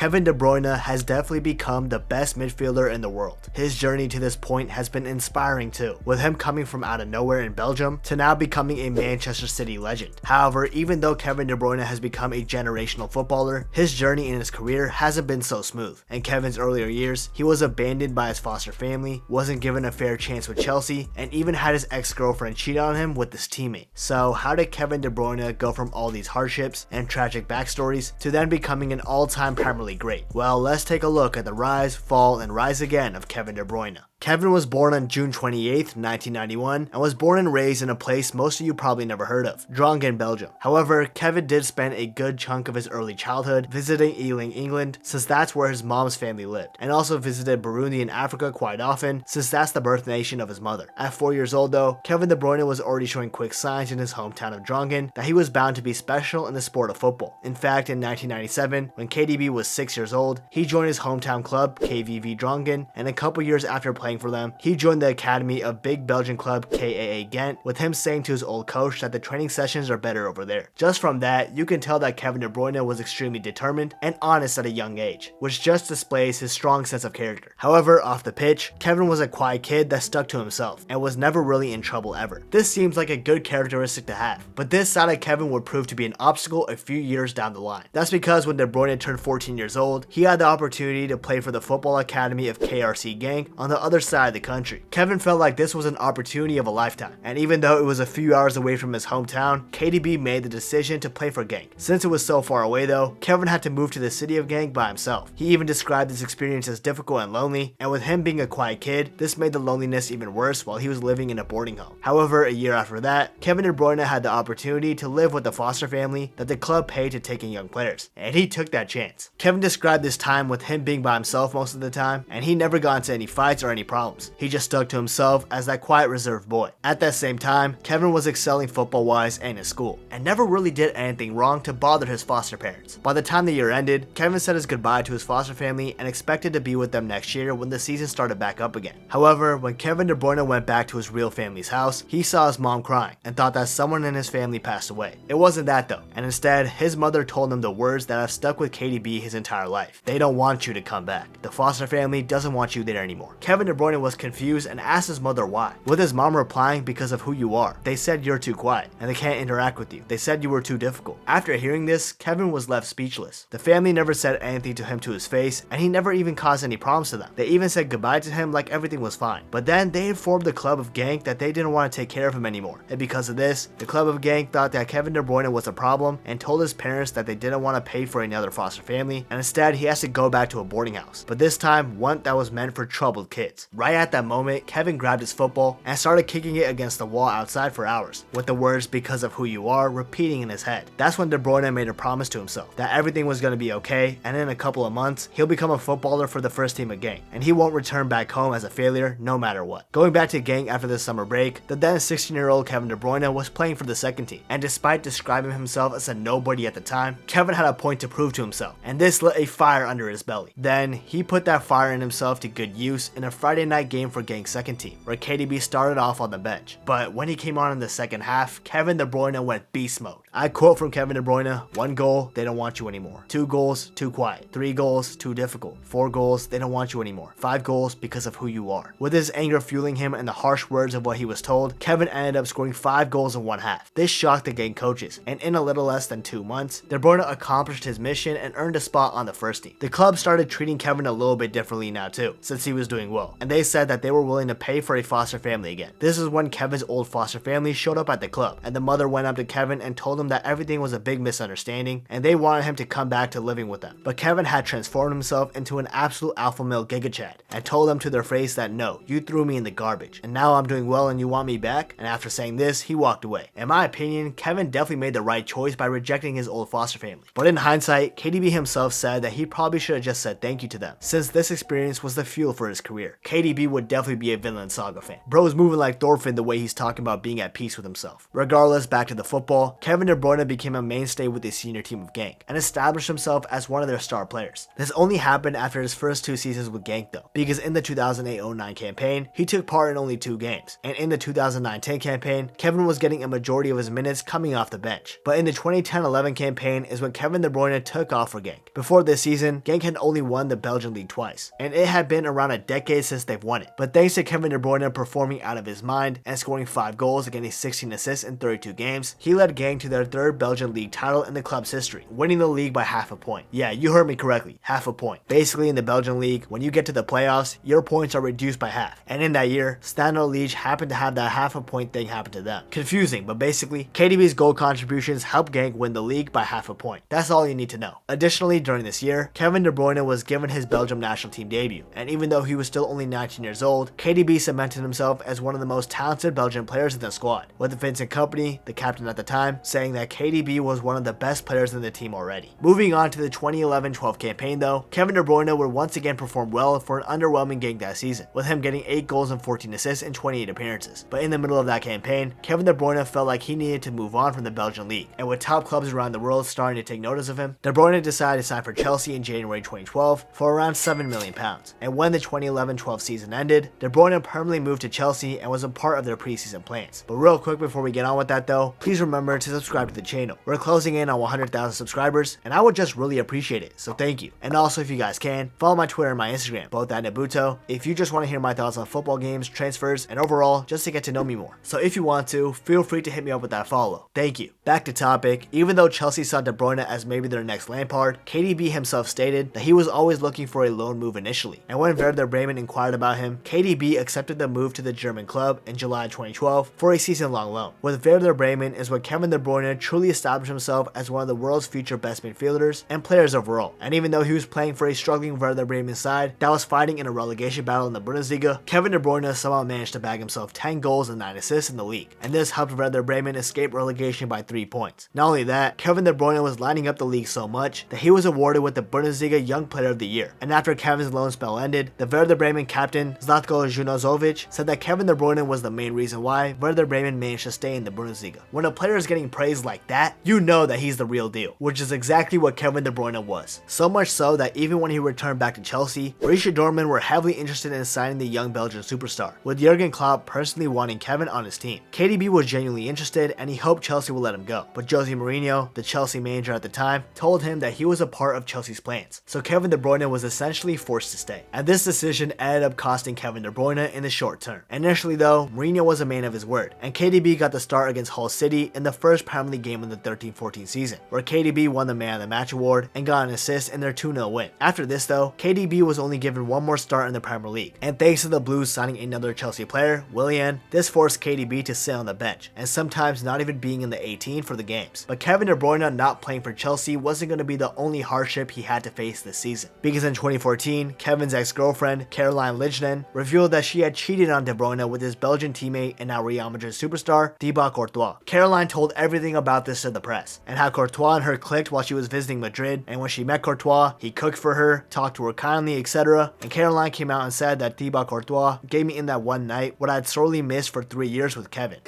Kevin De Bruyne has definitely become the best midfielder in the world. His journey to this point has been inspiring too, with him coming from out of nowhere in Belgium to now becoming a Manchester City legend. However, even though Kevin De Bruyne has become a generational footballer, his journey in his career hasn't been so smooth. In Kevin's earlier years, he was abandoned by his foster family, wasn't given a fair chance with Chelsea, and even had his ex-girlfriend cheat on him with his teammate. So how did Kevin De Bruyne go from all these hardships and tragic backstories to then becoming an all-time Premier League great? Well, let's take a look at the rise, fall, and rise again of Kevin De Bruyne. Kevin was born on June 28, 1991, and was born and raised in a place most of you probably never heard of, Drongen, Belgium. However, Kevin did spend a good chunk of his early childhood visiting Ealing, England, since that's where his mom's family lived, and also visited Burundi in Africa quite often, since that's the birth nation of his mother. At 4 years old though, Kevin De Bruyne was already showing quick signs in his hometown of Drongen that he was bound to be special in the sport of football. In fact, in 1997, when KDB was 6 years old, he joined his hometown club, KVV Drongen, and a couple years after playing for them, he joined the academy of big Belgian club KRC Genk, with him saying to his old coach that the training sessions are better over there. Just from that, you can tell that Kevin De Bruyne was extremely determined and honest at a young age, which just displays his strong sense of character. However, off the pitch, Kevin was a quiet kid that stuck to himself and was never really in trouble ever. This seems like a good characteristic to have, but this side of Kevin would prove to be an obstacle a few years down the line. That's because when De Bruyne turned 14 years old, he had the opportunity to play for the football academy of KRC Genk on the other side of the country. Kevin felt like this was an opportunity of a lifetime, and even though it was a few hours away from his hometown, KDB made the decision to play for Genk. Since it was so far away though, Kevin had to move to the city of Genk by himself. He even described this experience as difficult and lonely, and with him being a quiet kid, this made the loneliness even worse while he was living in a boarding home. However, a year after that, Kevin De Bruyne had the opportunity to live with the foster family that the club paid to take in young players, and he took that chance. Kevin described this time with him being by himself most of the time, and he never got into any fights or any problems. He just stuck to himself as that quiet reserved boy. At that same time, Kevin was excelling football wise and in school, and never really did anything wrong to bother his foster parents. By the time the year ended, Kevin said his goodbye to his foster family and expected to be with them next year when the season started back up again. However, when Kevin De Bruyne went back to his real family's house, he saw his mom crying and thought that someone in his family passed away. It wasn't that though, and instead, his mother told him the words that have stuck with KDB his entire life. They don't want you to come back. The foster family doesn't want you there anymore. Kevin De Bruyne was confused and asked his mother why, with his mom replying because of who you are. They said you're too quiet and they can't interact with you. They said you were too difficult. After hearing this, Kevin was left speechless. The family never said anything to him to his face, and he never even caused any problems to them. They even said goodbye to him like everything was fine. But then they informed the club of Genk that they didn't want to take care of him anymore, and because of this, the club of Genk thought that Kevin De Bruyne was a problem and told his parents that they didn't want to pay for another foster family, and instead he has to go back to a boarding house, but this time one that was meant for troubled kids. Right at that moment, Kevin grabbed his football and started kicking it against the wall outside for hours, with the words "because of who you are" repeating in his head. That's when De Bruyne made a promise to himself that everything was going to be okay, and in a couple of months he'll become a footballer for the first team of Genk, and he won't return back home as a failure no matter what. Going back to Genk after the summer break, the then 16-year-old Kevin De Bruyne was playing for the second team, and despite describing himself as a nobody at the time, Kevin had a point to prove to himself, and this lit a fire under his belly. Then he put that fire in himself to good use in a Friday night game for Genk's second team, where KDB started off on the bench. But when he came on in the second half, Kevin De Bruyne went beast mode. I quote from Kevin De Bruyne: "1 goal, they don't want you anymore. 2 goals, too quiet. 3 goals, too difficult. 4 goals, they don't want you anymore. 5 goals because of who you are." With his anger fueling him and the harsh words of what he was told, Kevin ended up scoring 5 goals in one half. This shocked the Genk coaches, and in a little less than 2 months, De Bruyne accomplished his mission and earned a spot on the first team. The club started treating Kevin a little bit differently now too, since he was doing well, and they said that they were willing to pay for a foster family again. This is when Kevin's old foster family showed up at the club, and the mother went up to Kevin and told him that everything was a big misunderstanding and they wanted him to come back to living with them. But Kevin had transformed himself into an absolute alpha male gigachad and told them to their face that no, you threw me in the garbage and now I'm doing well and you want me back? And after saying this, he walked away. In my opinion, Kevin definitely made the right choice by rejecting his old foster family. But in hindsight, KDB himself said that he probably should have just said thank you to them, since this experience was the fuel for his career. KDB would definitely be a Vinland Saga fan. Bro is moving like Thorfinn the way he's talking about being at peace with himself. Regardless, back to the football, Kevin De De Bruyne became a mainstay with the senior team of Genk and established himself as one of their star players. This only happened after his first 2 seasons with Genk though, because in the 2008-09 campaign, he took part in only 2 games, and in the 2009-10 campaign, Kevin was getting a majority of his minutes coming off the bench. But in the 2010-11 campaign is when Kevin De Bruyne took off for Genk. Before this season, Genk had only won the Belgian league twice, and it had been around a decade since they've won it. But thanks to Kevin De Bruyne performing out of his mind and scoring 5 goals and getting 16 assists in 32 games, he led Genk to their 3rd Belgian league title in the club's history, winning the league by half a point. Yeah, you heard me correctly, half a point. Basically in the Belgian league, when you get to the playoffs, your points are reduced by half. And in that year, Standard Liège happened to have that half a point thing happen to them. Confusing, but basically, KDB's goal contributions helped Genk win the league by half a point. That's all you need to know. Additionally, during this year, Kevin De Bruyne was given his Belgium national team debut, and even though he was still only 19 years old, KDB cemented himself as one of the most talented Belgian players in the squad, with Vincent Kompany, the captain at the time, saying that KDB was one of the best players in the team already. Moving on to the 2011-12 campaign though, Kevin De Bruyne would once again perform well for an underwhelming Genk that season, with him getting 8 goals and 14 assists in 28 appearances. But in the middle of that campaign, Kevin De Bruyne felt like he needed to move on from the Belgian league, and with top clubs around the world starting to take notice of him, De Bruyne decided to sign for Chelsea in January 2012 for around £7 million. And when the 2011-12 season ended, De Bruyne permanently moved to Chelsea and was a part of their preseason plans. But real quick before we get on with that though, please remember to subscribe to the channel. We're closing in on 100,000 subscribers, and I would just really appreciate it, so thank you. And also, if you guys can, follow my Twitter and my Instagram, both at Nabuto, if you just want to hear my thoughts on football games, transfers, and overall, just to get to know me more. So if you want to, feel free to hit me up with that follow. Thank you. Back to topic. Even though Chelsea saw De Bruyne as maybe their next Lampard, KDB himself stated that he was always looking for a loan move initially, and when Werder Bremen inquired about him, KDB accepted the move to the German club in July 2012 for a season-long loan. With Werder Bremen is when Kevin De Bruyne truly established himself as one of the world's future best midfielders and players overall. And even though he was playing for a struggling Werder Bremen side that was fighting in a relegation battle in the Bundesliga, Kevin De Bruyne somehow managed to bag himself 10 goals and 9 assists in the league, and this helped Werder Bremen escape relegation by 3 points. Not only that, Kevin De Bruyne was lining up the league so much that he was awarded with the Bundesliga Young Player of the Year. And after Kevin's loan spell ended, the Werder Bremen captain Zlatko Junozovic said that Kevin De Bruyne was the main reason why Werder Bremen managed to stay in the Bundesliga. When a player is getting praised like that, you know that he's the real deal, which is exactly what Kevin De Bruyne was. So much so that even when he returned back to Chelsea, Borussia Dortmund were heavily interested in signing the young Belgian superstar, with Jurgen Klopp personally wanting Kevin on his team. KDB was genuinely interested and he hoped Chelsea would let him go, but Jose Mourinho, the Chelsea manager at the time, told him that he was a part of Chelsea's plans, so Kevin De Bruyne was essentially forced to stay. And this decision ended up costing Kevin De Bruyne in the short term. Initially though, Mourinho was a man of his word, and KDB got the start against Hull City in the first Premier League game of the 13-14 season, where KDB won the Man of the Match award and got an assist in their 2-0 win. After this though, KDB was only given one more start in the Premier League, and thanks to the Blues signing another Chelsea player, Willian, this forced KDB to sit on the bench, and sometimes not even being in the 18 for the games. But Kevin De Bruyne not playing for Chelsea wasn't going to be the only hardship he had to face this season, because in 2014, Kevin's ex-girlfriend, Caroline Lijnen, revealed that she had cheated on De Bruyne with his Belgian teammate and now Real Madrid superstar, Thibaut Courtois. Caroline told everything about this to the press, and how Courtois and her clicked while she was visiting Madrid, and when she met Courtois, he cooked for her, talked to her kindly, etc. And Caroline came out and said that Thibaut Courtois gave me in that one night what I'd sorely missed for 3 years with Kevin.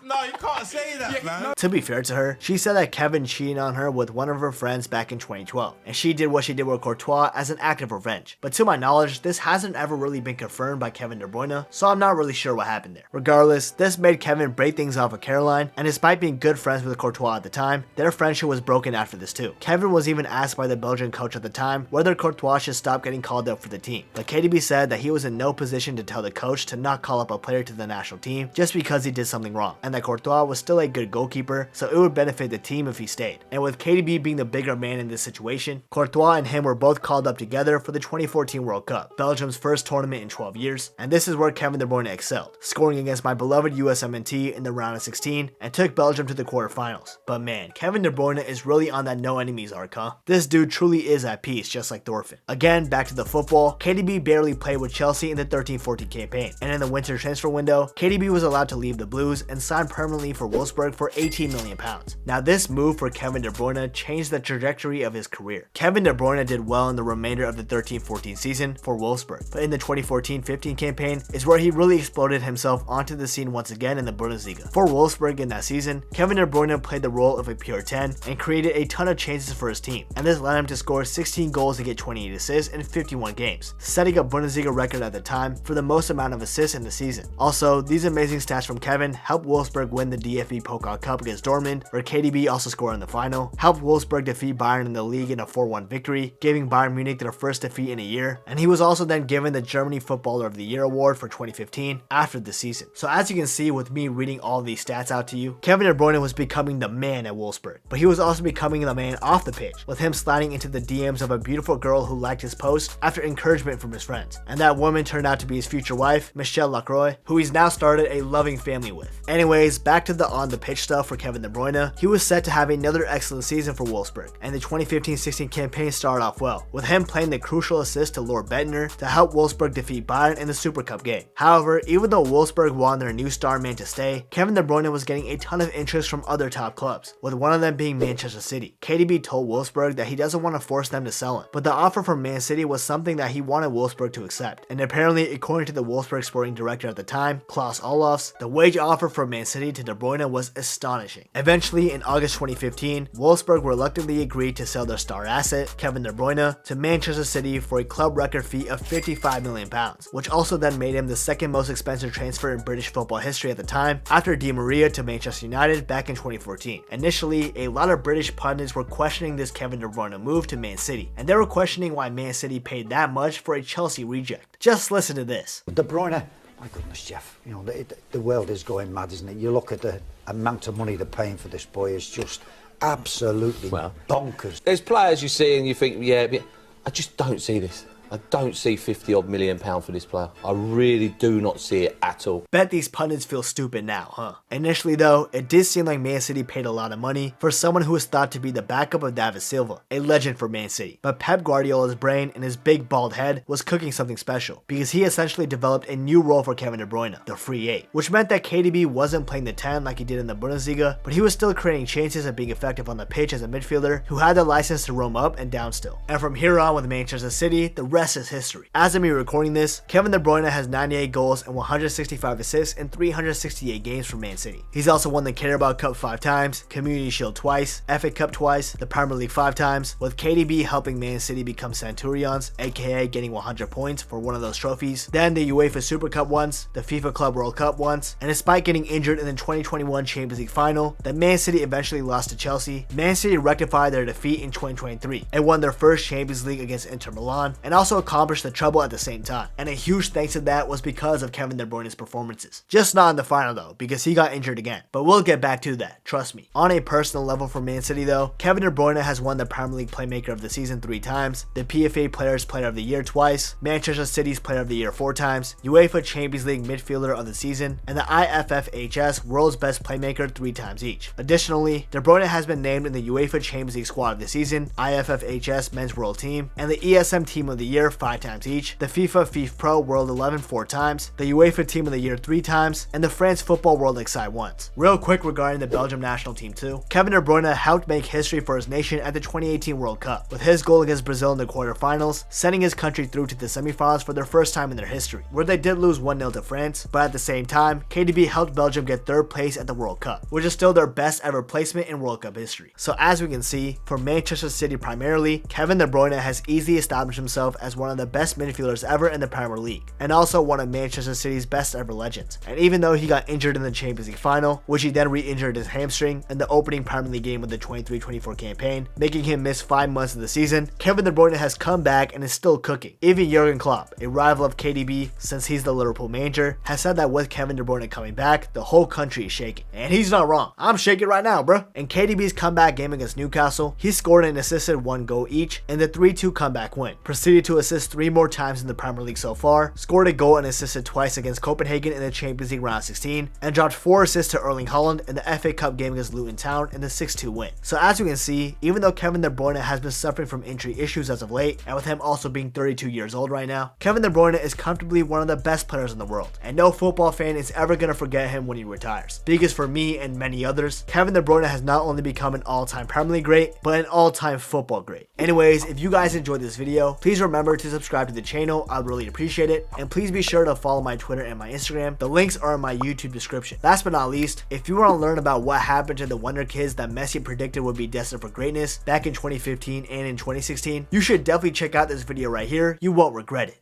No, you can't say that, man. To be fair to her, she said that Kevin cheated on her with one of her friends back in 2012, and she did what she did with Courtois as an act of revenge. But to my knowledge, this hasn't ever really been confirmed by Kevin De Bruyne, so I'm not really sure what happened there. Regardless, this made Kevin break things off with Caroline, and despite being good friends with Courtois at the time, their friendship was broken after this too. Kevin was even asked by the Belgian coach at the time whether Courtois should stop getting called up for the team, but KDB said that he was in no position to tell the coach to not call up a player to the national team just because he did something wrong, and that Courtois was still a good goalkeeper, so it would benefit the team if he stayed. And with KDB being the bigger man in this situation, Courtois and him were both called up together for the 2014 World Cup, Belgium's first tournament in 12 years, and this is where Kevin De Bruyne excelled, scoring against my beloved USMNT in the round of 16 and took Belgium to the quarterfinals. But man, Kevin De Bruyne is really on that no enemies arc, huh? This dude truly is at peace, just like Thorfinn. Again, back to the football, KDB barely played with Chelsea in the 13-14 campaign, and in the winter transfer window, KDB was allowed to leave the Blues and sign permanently permanently for Wolfsburg for £18 million. Now this move for Kevin De Bruyne changed the trajectory of his career. Kevin De Bruyne did well in the remainder of the 13-14 season for Wolfsburg, but in the 2014-15 campaign is where he really exploded himself onto the scene once again in the Bundesliga. For Wolfsburg in that season, Kevin De Bruyne played the role of a pure 10 and created a ton of chances for his team, and this led him to score 16 goals and get 28 assists in 51 games, setting a Bundesliga record at the time for the most amount of assists in the season. Also, these amazing stats from Kevin helped Wolfsburg win the DFB Pokal Cup against Dortmund, where KDB also scored in the final, helped Wolfsburg defeat Bayern in the league in a 4-1 victory, giving Bayern Munich their first defeat in a year, and he was also then given the Germany Footballer of the Year award for 2015 after the season. So as you can see with me reading all these stats out to you, Kevin De Bruyne was becoming the man at Wolfsburg, but he was also becoming the man off the pitch, with him sliding into the DMs of a beautiful girl who liked his post after encouragement from his friends, and that woman turned out to be his future wife, Michelle Lacroix, who he's now started a loving family with. Anyways, back to the on the pitch stuff for Kevin De Bruyne. He was set to have another excellent season for Wolfsburg, and the 2015-16 campaign started off well, with him playing the crucial assist to Lord Bettner to help Wolfsburg defeat Bayern in the Super Cup game. However, even though Wolfsburg wanted their new star man to stay, Kevin De Bruyne was getting a ton of interest from other top clubs, with one of them being Manchester City. KDB told Wolfsburg that he doesn't want to force them to sell him, but the offer from Man City was something that he wanted Wolfsburg to accept, and apparently, according to the Wolfsburg sporting director at the time, Klaus Olofs, the wage offer from Man City to De Bruyne was astonishing. Eventually, in August 2015, Wolfsburg reluctantly agreed to sell their star asset, Kevin De Bruyne, to Manchester City for a club record fee of £55 million, which also then made him the second most expensive transfer in British football history at the time, after Di Maria to Manchester United back in 2014. Initially, a lot of British pundits were questioning this Kevin De Bruyne move to Man City, and they were questioning why Man City paid that much for a Chelsea reject. Just listen to this. De Bruyne, my goodness, Jeff, you know, the world is going mad, isn't it? You look at the amount of money they're paying for this boy, it's just absolutely bonkers. There's players you see and you think, yeah, but I just don't see this. I don't see £50 million for this player. I really do not see it at all. Bet these pundits feel stupid now, huh? Initially though, it did seem like Man City paid a lot of money for someone who was thought to be the backup of David Silva, a legend for Man City. But Pep Guardiola's brain and his big bald head was cooking something special, because he essentially developed a new role for Kevin De Bruyne, the free 8, which meant that KDB wasn't playing the 10 like he did in the Bundesliga, but he was still creating chances and being effective on the pitch as a midfielder who had the license to roam up and down still. And from here on with Manchester City, the rest is history. As of me recording this, Kevin De Bruyne has 98 goals and 165 assists in 368 games for Man City. He's also won the Carabao Cup 5 times, Community Shield twice, FA Cup twice, the Premier League 5 times, with KDB helping Man City become Centurions, aka getting 100 points for one of those trophies, then the UEFA Super Cup once, the FIFA Club World Cup once, and despite getting injured in the 2021 Champions League final that Man City eventually lost to Chelsea, Man City rectified their defeat in 2023 and won their first Champions League against Inter Milan, and also accomplished the treble at the same time. And a huge thanks to that was because of Kevin De Bruyne's performances. Just not in the final though, because he got injured again. But we'll get back to that, trust me. On a personal level for Man City though, Kevin De Bruyne has won the Premier League Playmaker of the Season 3 times, the PFA Players Player of the Year twice, Manchester City's Player of the Year 4 times, UEFA Champions League Midfielder of the Season, and the IFFHS World's Best Playmaker 3 times each. Additionally, De Bruyne has been named in the UEFA Champions League Squad of the Season, IFFHS Men's World Team, and the ESM Team of the Year 5 times each, the FIFA Pro World 11 4 times, the UEFA Team of the Year 3 times, and the France Football World Excite once. Real quick regarding the Belgium national team too, Kevin De Bruyne helped make history for his nation at the 2018 World Cup, with his goal against Brazil in the quarterfinals, sending his country through to the semifinals for their first time in their history, where they did lose 1-0 to France, but at the same time, KDB helped Belgium get 3rd place at the World Cup, which is still their best ever placement in World Cup history. So as we can see, for Manchester City primarily, Kevin De Bruyne has easily established himself as one of the best midfielders ever in the Premier League, and also one of Manchester City's best ever legends. And even though he got injured in the Champions League final, which he then re-injured his hamstring in the opening Premier League game of the 23-24 campaign, making him miss 5 months of the season, Kevin De Bruyne has come back and is still cooking. Even Jurgen Klopp, a rival of KDB since he's the Liverpool manager, has said that with Kevin De Bruyne coming back, the whole country is shaking. And he's not wrong. I'm shaking right now, bro. In KDB's comeback game against Newcastle, he scored and assisted 1 goal each in the 3-2 comeback win, proceeded to to assist 3 more times in the Premier League so far, scored a goal and assisted twice against Copenhagen in the Champions League round of 16, and dropped 4 assists to Erling Haaland in the FA Cup game against Luton Town in the 6-2 win. So as you can see, even though Kevin De Bruyne has been suffering from injury issues as of late, and with him also being 32 years old right now, Kevin De Bruyne is comfortably one of the best players in the world, and no football fan is ever going to forget him when he retires. Because for me and many others, Kevin De Bruyne has not only become an all-time Premier League great, but an all-time football great. Anyways, if you guys enjoyed this video, please remember to subscribe to the channel, I would really appreciate it, and please be sure to follow my Twitter and my Instagram. The links are in my YouTube description. Last but not least, if you want to learn about what happened to the wonder kids that Messi predicted would be destined for greatness back in 2015 and in 2016, you should definitely check out this video right here. You won't regret it.